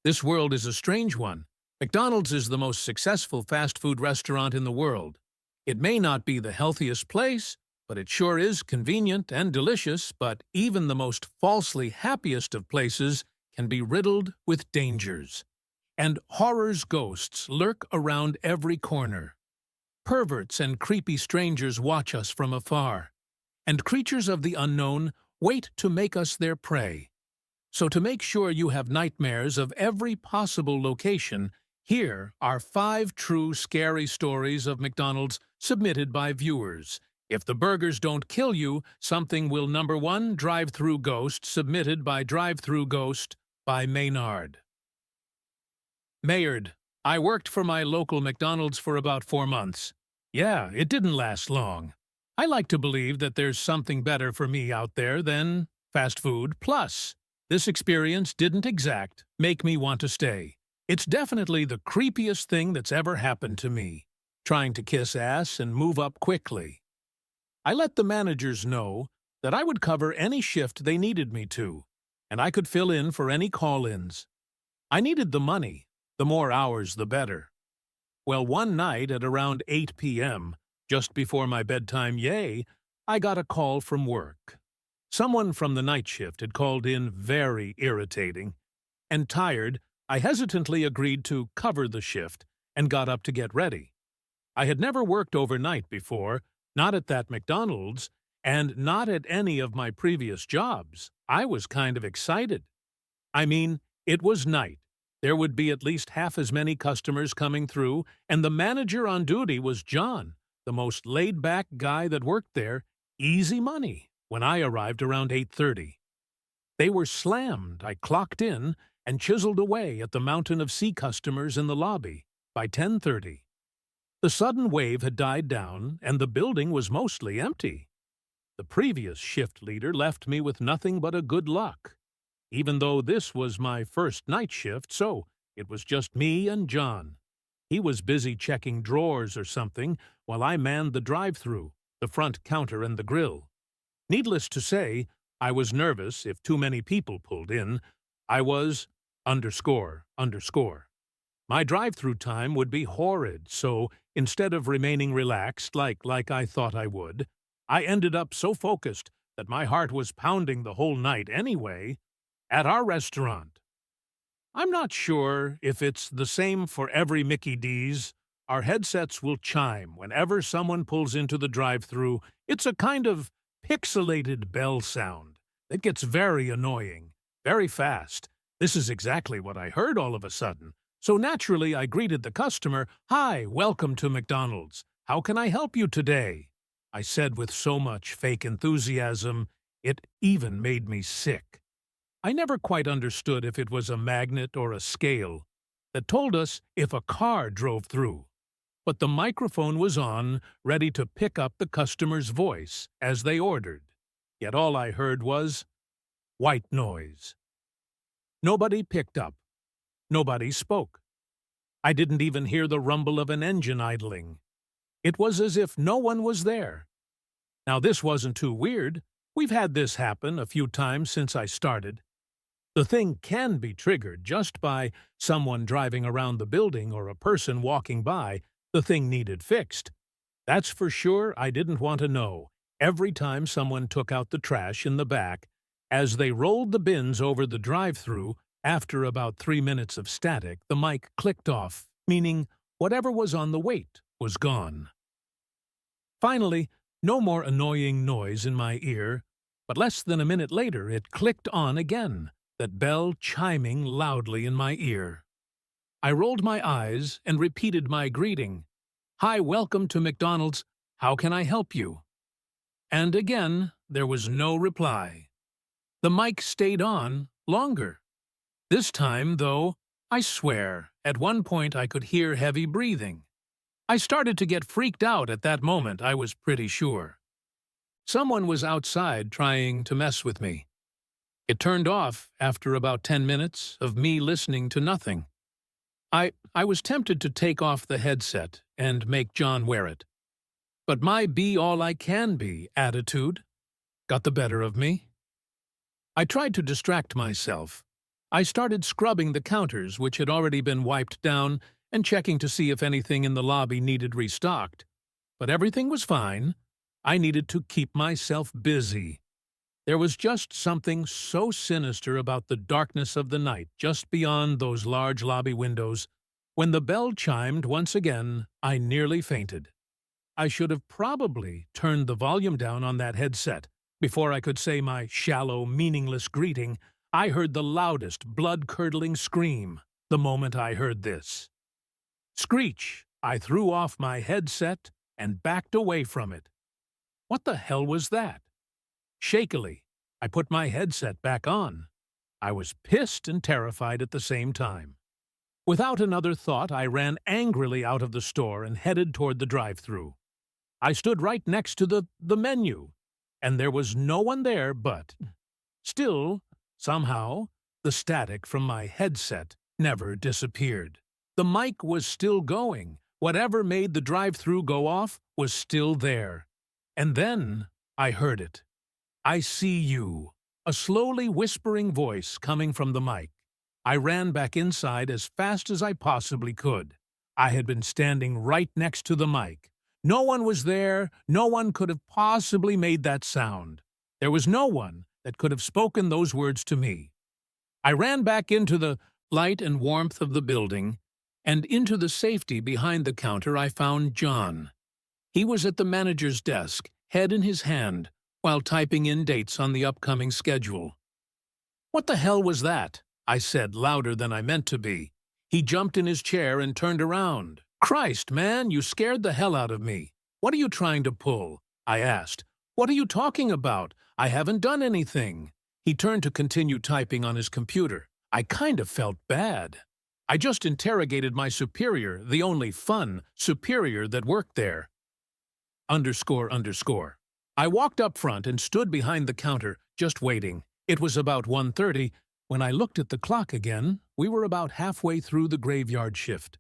This world is a strange one. McDonald's is the most successful fast food restaurant in the world. It may not be the healthiest place, but it sure is convenient and delicious. But even the most falsely happiest of places can be riddled with dangers. And horror's ghosts lurk around every corner. Perverts and creepy strangers watch us from afar. And creatures of the unknown wait to make us their prey. So to make sure you have nightmares of every possible location, here are 5 true scary stories of McDonald's submitted by viewers. If the burgers don't kill you, something will. Number 1, Drive-Thru Ghost, submitted by Drive-Thru Ghost by Maynard. Maynard, I worked for my local McDonald's for about 4 months. Yeah, it didn't last long. I like to believe that there's something better for me out there than fast food. Plus, this experience didn't make me want to stay. It's definitely the creepiest thing that's ever happened to me, trying to kiss ass and move up quickly. I let the managers know that I would cover any shift they needed me to, and I could fill in for any call-ins. I needed the money. The more hours, the better. Well, one night at around 8 p.m., just before my bedtime, I got a call from work. Someone from the night shift had called in, very irritating. And tired, I hesitantly agreed to cover the shift and got up to get ready. I had never worked overnight before, not at that McDonald's, and not at any of my previous jobs. I was kind of excited. I mean, it was night. There would be at least half as many customers coming through, and the manager on duty was John, the most laid-back guy that worked there. Easy money. When I arrived around 8:30. They were slammed. I clocked in and chiseled away at the mountain of C customers in the lobby by 10:30. The sudden wave had died down, and the building was mostly empty. The previous shift leader left me with nothing but a good luck, even though this was my first night shift, so it was just me and John. He was busy checking drawers or something while I manned the drive-thru, the front counter and the grill. Needless to say, I was nervous if too many people pulled in. I was ... My drive-thru time would be horrid, so instead of remaining relaxed like I thought I would, I ended up so focused that my heart was pounding the whole night anyway. At our restaurant. I'm not sure if it's the same for every Mickey D's. Our headsets will chime whenever someone pulls into the drive-thru. It's a kind of pixelated bell sound that gets very annoying, very fast. This is exactly what I heard all of a sudden. So naturally, I greeted the customer. "Hi, welcome to McDonald's. How can I help you today?" I said with so much fake enthusiasm, it even made me sick. I never quite understood if it was a magnet or a scale that told us if a car drove through. But the microphone was on, ready to pick up the customer's voice as they ordered. Yet all I heard was white noise. Nobody picked up. Nobody spoke. I didn't even hear the rumble of an engine idling. It was as if no one was there. Now this wasn't too weird. We've had this happen a few times since I started. The thing can be triggered just by someone driving around the building or a person walking by. The thing needed fixed. That's for sure. I didn't want to know. Every time someone took out the trash in the back, as they rolled the bins over the drive-thru, after about 3 minutes of static, the mic clicked off, meaning whatever was on the wait was gone. Finally, no more annoying noise in my ear, but less than a minute later it clicked on again, that bell chiming loudly in my ear. I rolled my eyes and repeated my greeting. "Hi, welcome to McDonald's. How can I help you?" And again, there was no reply. The mic stayed on longer. This time, though, I swear, at one point I could hear heavy breathing. I started to get freaked out at that moment, I was pretty sure. Someone was outside trying to mess with me. It turned off after about 10 minutes of me listening to nothing. I was tempted to take off the headset and make John wear it. But my be-all-I-can-be attitude got the better of me. I tried to distract myself. I started scrubbing the counters, which had already been wiped down, and checking to see if anything in the lobby needed restocked. But everything was fine. I needed to keep myself busy. There was just something so sinister about the darkness of the night just beyond those large lobby windows. When the bell chimed once again, I nearly fainted. I should have probably turned the volume down on that headset. Before I could say my shallow, meaningless greeting, I heard the loudest, blood-curdling scream the moment I heard this. Screech! I threw off my headset and backed away from it. What the hell was that? Shakily, I put my headset back on. I was pissed and terrified at the same time. Without another thought, I ran angrily out of the store and headed toward the drive-thru. I stood right next to the menu, and there was no one there but... Still, somehow, the static from my headset never disappeared. The mic was still going. Whatever made the drive-thru go off was still there. And then I heard it. "I see you," a slowly whispering voice coming from the mic. I ran back inside as fast as I possibly could. I had been standing right next to the mic. No one was there. No one could have possibly made that sound. There was no one that could have spoken those words to me. I ran back into the light and warmth of the building, and into the safety behind the counter I found John. He was at the manager's desk, head in his hand, while typing in dates on the upcoming schedule. "What the hell was that?" I said, louder than I meant to be. He jumped in his chair and turned around. "Christ, man, you scared the hell out of me. What are you trying to pull?" I asked. "What are you talking about? I haven't done anything." He turned to continue typing on his computer. I kind of felt bad. I just interrogated my superior, the only fun superior that worked there. __. I walked up front and stood behind the counter, just waiting. It was about 1:30. When I looked at the clock again, we were about halfway through the graveyard shift.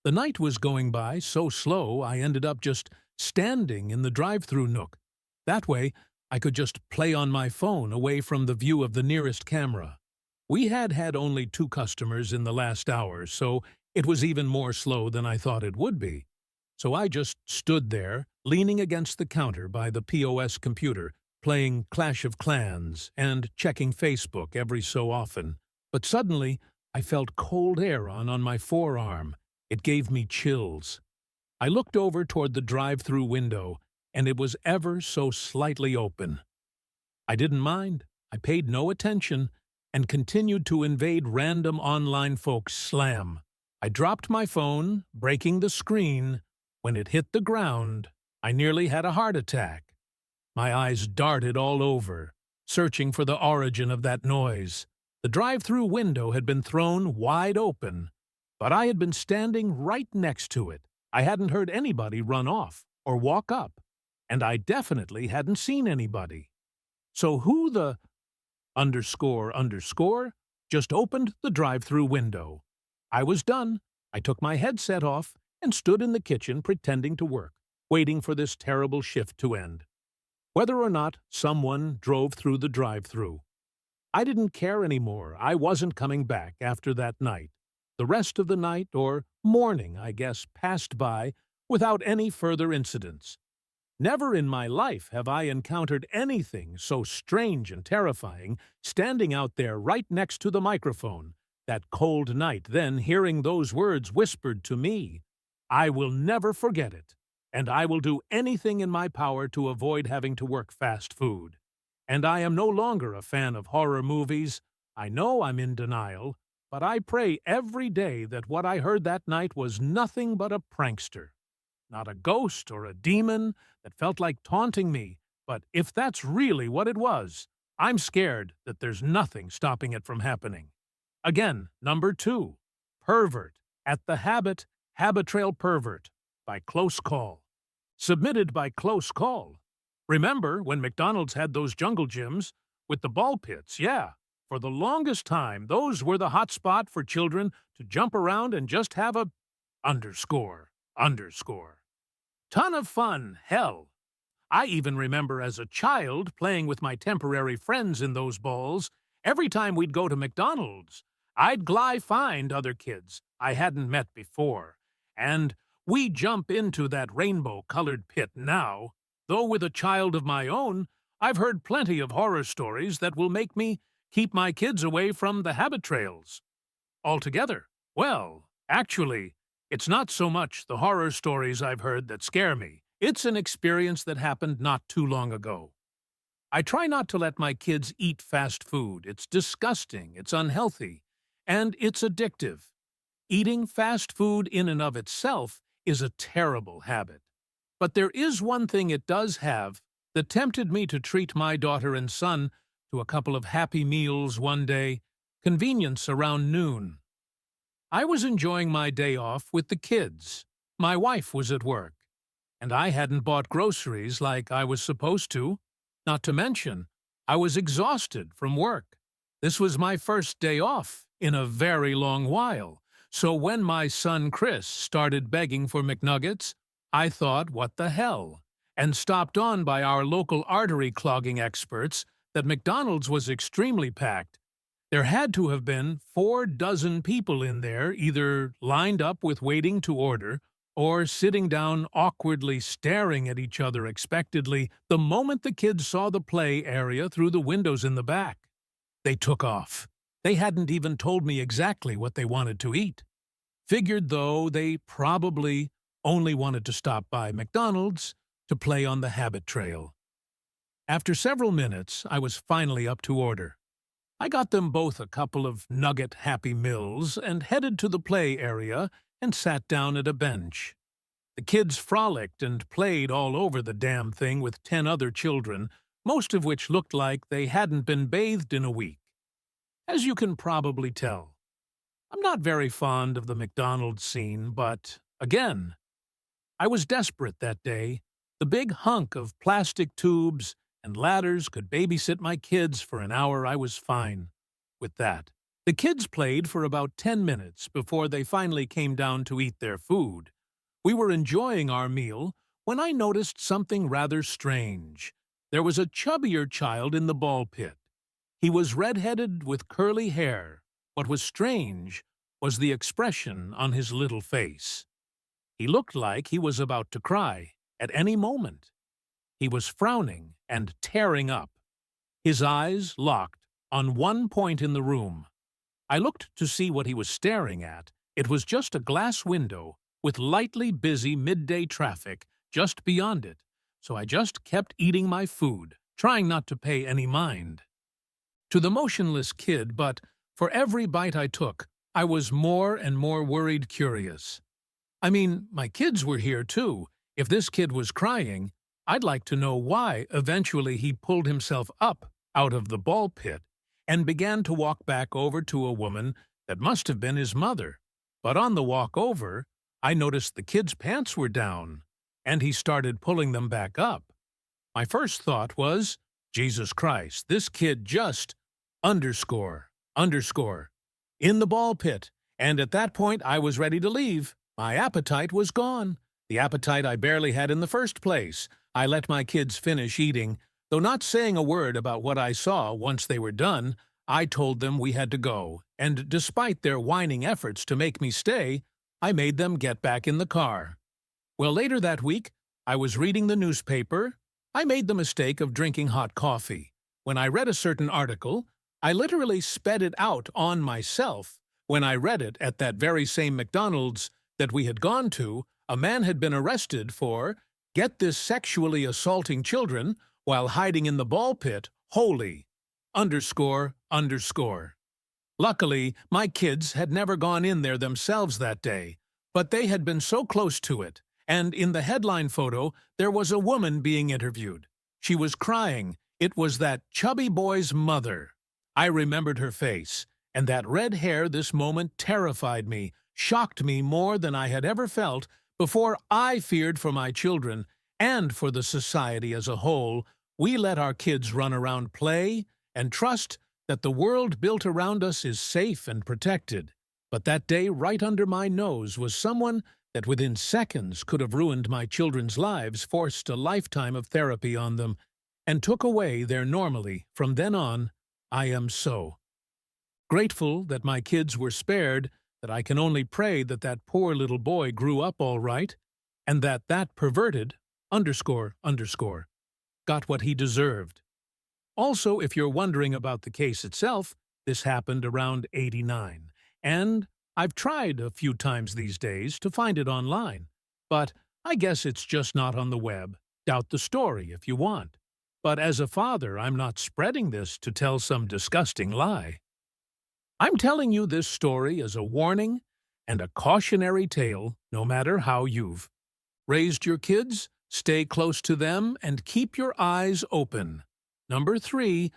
The night was going by so slow I ended up just standing in the drive-thru nook. That way, I could just play on my phone away from the view of the nearest camera. We had had only 2 customers in the last hour, so it was even more slow than I thought it would be. So I just stood there, leaning against the counter by the POS computer, playing Clash of Clans and checking Facebook every so often. But suddenly, I felt cold air on my forearm. It gave me chills. I looked over toward the drive-thru window, and it was ever so slightly open. I didn't mind. I paid no attention and continued to invade random online folks' slam. I dropped my phone, breaking the screen. When it hit the ground, I nearly had a heart attack. My eyes darted all over, searching for the origin of that noise. The drive-thru window had been thrown wide open, but I had been standing right next to it. I hadn't heard anybody run off or walk up, and I definitely hadn't seen anybody. So who the ___ just opened the drive-thru window? I was done. I took my headset off and stood in the kitchen pretending to work, waiting for this terrible shift to end. Whether or not someone drove through the drive-thru, I didn't care anymore. I wasn't coming back after that night. The rest of the night, or morning, I guess, passed by without any further incidents. Never in my life have I encountered anything so strange and terrifying, standing out there right next to the microphone, that cold night, then hearing those words whispered to me. I will never forget it, and I will do anything in my power to avoid having to work fast food. And I am no longer a fan of horror movies. I know I'm in denial, but I pray every day that what I heard that night was nothing but a prankster. Not a ghost or a demon that felt like taunting me, but if that's really what it was, I'm scared that there's nothing stopping it from happening. Again, number 2, Pervert at the Habitrail Pervert, by Close Call. Submitted by Close Call. Remember when McDonald's had those jungle gyms with the ball pits? Yeah. For the longest time, those were the hot spot for children to jump around and just have a __. Ton of fun, hell. I even remember as a child playing with my temporary friends in those balls. Every time we'd go to McDonald's, I'd find other kids I hadn't met before, and we jump into that rainbow-colored pit now. Though with a child of my own, I've heard plenty of horror stories that will make me keep my kids away from the habit trails altogether. Well, actually, it's not so much the horror stories I've heard that scare me. It's an experience that happened not too long ago. I try not to let my kids eat fast food. It's disgusting, it's unhealthy, and it's addictive. Eating fast food in and of itself is a terrible habit. But there is one thing it does have that tempted me to treat my daughter and son to a couple of happy meals one day, convenience around noon. I was enjoying my day off with the kids. My wife was at work, and I hadn't bought groceries like I was supposed to. Not to mention, I was exhausted from work. This was my first day off in a very long while, so when my son Chris started begging for McNuggets, I thought, what the hell, and stopped on by our local artery clogging experts that McDonald's was extremely packed. There had to have been 4 dozen people in there, either lined up with waiting to order, or sitting down awkwardly staring at each other expectantly the moment the kids saw the play area through the windows in the back. They took off. They hadn't even told me exactly what they wanted to eat. Figured, though, they probably only wanted to stop by McDonald's to play on the habit trail. After several minutes, I was finally up to order. I got them both a couple of nugget Happy Meals and headed to the play area and sat down at a bench. The kids frolicked and played all over the damn thing with 10 other children, most of which looked like they hadn't been bathed in a week. As you can probably tell, I'm not very fond of the McDonald's scene, but, again, I was desperate that day. The big hunk of plastic tubes and ladders could babysit my kids for an hour. I was fine with that. The kids played for about 10 minutes before they finally came down to eat their food. We were enjoying our meal when I noticed something rather strange. There was a chubbier child in the ball pit. He was red-headed with curly hair. What was strange was the expression on his little face. He looked like he was about to cry at any moment. He was frowning and tearing up, his eyes locked on one point in the room. I looked to see what he was staring at. It was just a glass window with lightly busy midday traffic just beyond it, so I just kept eating my food, trying not to pay any mind to the motionless kid, but for every bite I took, I was more and more worried curious. I mean, my kids were here too. If this kid was crying, I'd like to know why. Eventually he pulled himself up out of the ball pit and began to walk back over to a woman that must have been his mother. But on the walk over, I noticed the kid's pants were down, and he started pulling them back up. My first thought was, Jesus Christ, this kid just underscore in the ball pit, and at that point I was ready to leave. My appetite was gone, the appetite I barely had in the first place. I let my kids finish eating, though not saying a word about what I saw. Once they were done, I told them we had to go, and despite their whining efforts to make me stay, I made them get back in the car. Well, later that week, I was reading the newspaper. I made the mistake of drinking hot coffee. When I read a certain article, I literally sped it out on myself. When I read it at that very same McDonald's that we had gone to, a man had been arrested for, get this, sexually assaulting children while hiding in the ball pit, holy, underscore. Luckily, my kids had never gone in there themselves that day, but they had been so close to it, and in the headline photo, there was a woman being interviewed. She was crying. It was that chubby boy's mother. I remembered her face, and that red hair. This moment terrified me, shocked me more than I had ever felt before. I feared for my children and for the society as a whole. We let our kids run around, play, and trust that the world built around us is safe and protected. But that day, right under my nose, was someone that within seconds could have ruined my children's lives, forced a lifetime of therapy on them, and took away their normally. From then on, I am so Grateful that my kids were spared, that I can only pray that that poor little boy grew up all right, and that that perverted, underscore, underscore, got what he deserved. Also, if you're wondering about the case itself, this happened around '89, and I've tried a few times these days to find it online, but I guess it's just not on the web. Doubt the story if you want. But as a father, I'm not spreading this to tell some disgusting lie. I'm telling you this story as a warning and a cautionary tale, no matter how you've raised your kids, stay close to them, and keep your eyes open. Number 3,